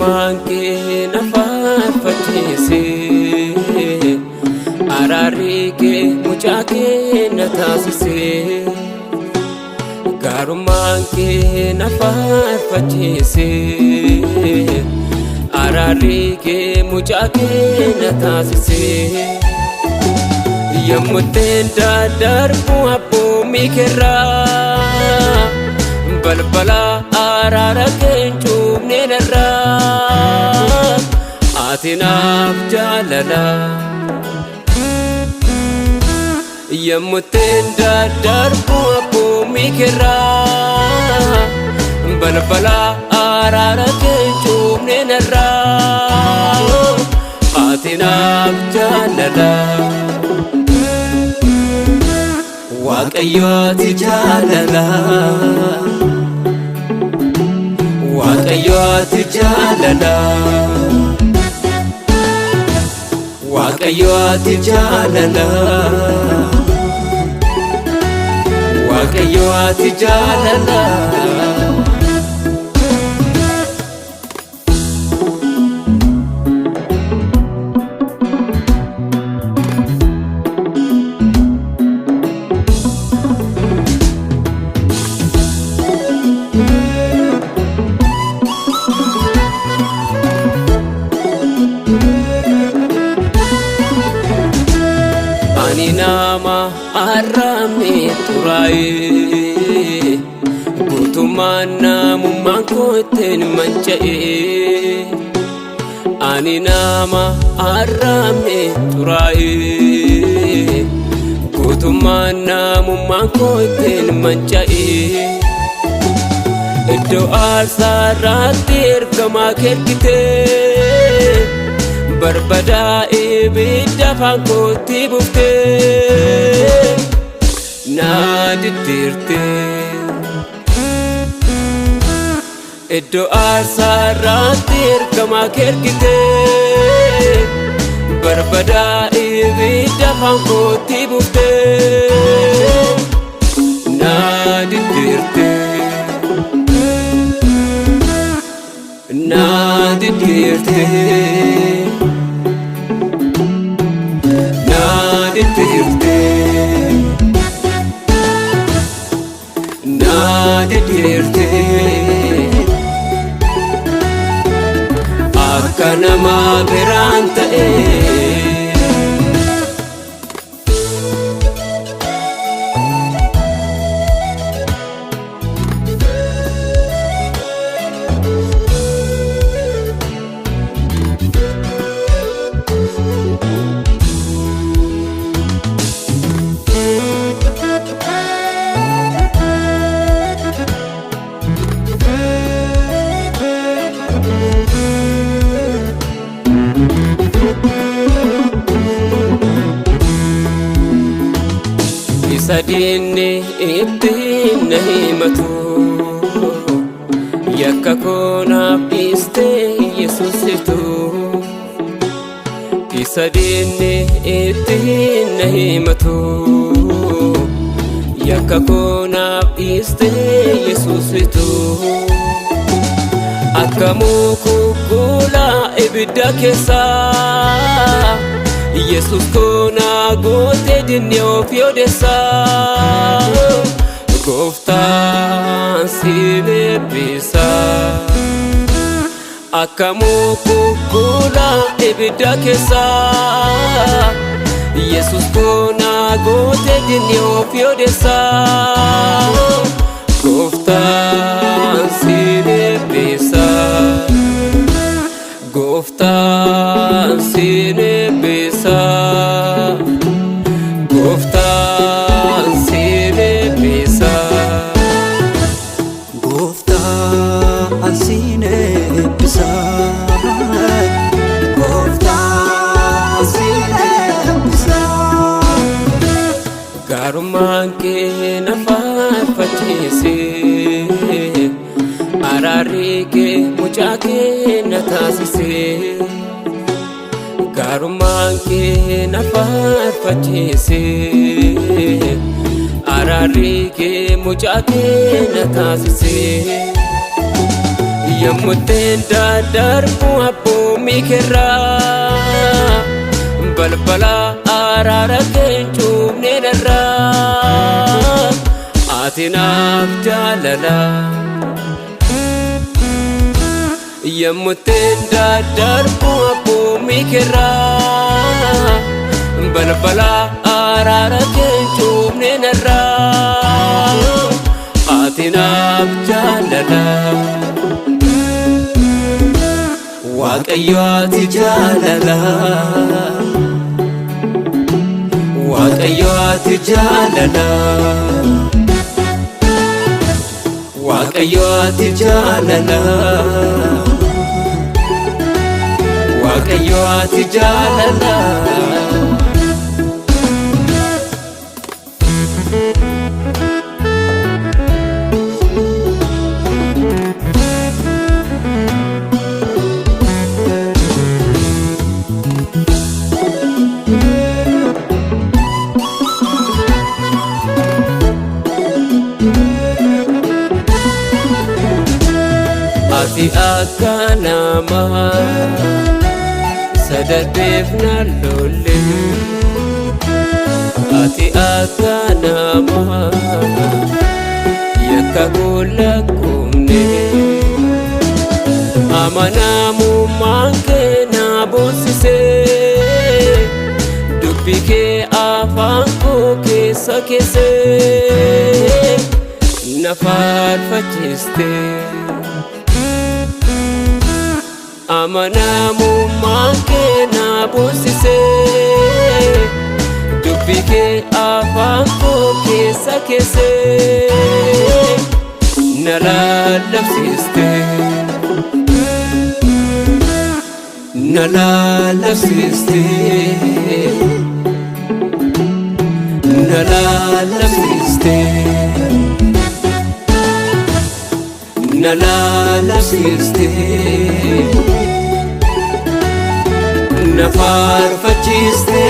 Gaarummaan kee na faarfachiise, araarri kee mucaa kee na taasise. Gaarummaan kee na faarfachiise, araarri kee mucaa kee na taasise. Yammuuteen daddarbu abboommii keerraa, balbala araara kee cuubnee narraa. Ati naaf jaalala. Yammuuteen daddarbu abboommii keerraa, balbala araara kee cuubnee narraa. Ati naaf jaalala. Waaqayyo ati jaalala, Waaqayyo ati jaalala, Waaqayyo ati jaalala, Waaqayyo ati jaalala. Ani nama arrabni xuraa'e, guutummaan namummaan koo ittiin manca'e. Ani nama arrabni xuraa'e, guutummaan namummaan koo ittiin manca'e. Iddoo aarsaarratti ergamaa ergitee, barbadaa'ee ibidda afaan kootti buuftee na diddiirtee. Iddoo aarsaarratti ergamaa ergitee, barbadaa'ee ibidda afaan kootti buuftee na diddiirtee, na diddiirtee. Akka nama biraan ta'ee. Isa diinni ittiin na himatu, yakka koo naaf dhiistee Yesuusitu. Isa diinni ittiin na himatu, yakka koo naaf dhiistee Yesuusitu. Akka mukukkula ibidda keessaa, Yesus koo na goote dinni of odeessaa. Gooftaan si eebbisa. Akka mukukkula ibidda keessaa, Yesus koo na goote dinni of odeessaa. Gooftaan si eebbisa. Gooftaan si eebbisa. Gooftaan si eebbisa. Gooftaan si eebbisa. Gooftaan si eebbisa. Gaarummaan kee na faarfachiise, araarri kee mucaa kee na taasise. Gaarummaan kee na faarfachiise, araarri kee mucaa kee na taasise. yommuutiin daddarbu abboommii keerraa balbala araara keencuufne dharraa ati naaf jaalala yommuutiin daddarbu abboommii keerraa balbala araara keencuufne dharraa ati naaf jaalala Waaqayyo ati jaalala Waaqayyo ati jaalala Waaqayyo ati jaalala Waaqayyo ati jaalala Ati akka namaa sadarbeef na lolle Ati akka namaa yakka goolakumne amanamummaan kee na boonsise dubbii kee afaan koo keessa keesse na faarfachiiste amanamummaan kee na boonsise dubbii kee afaan koo keessa keesse na lallabsiiste na lallabsiiste na lallabsiiste na lallabsiiste na faarfachiiste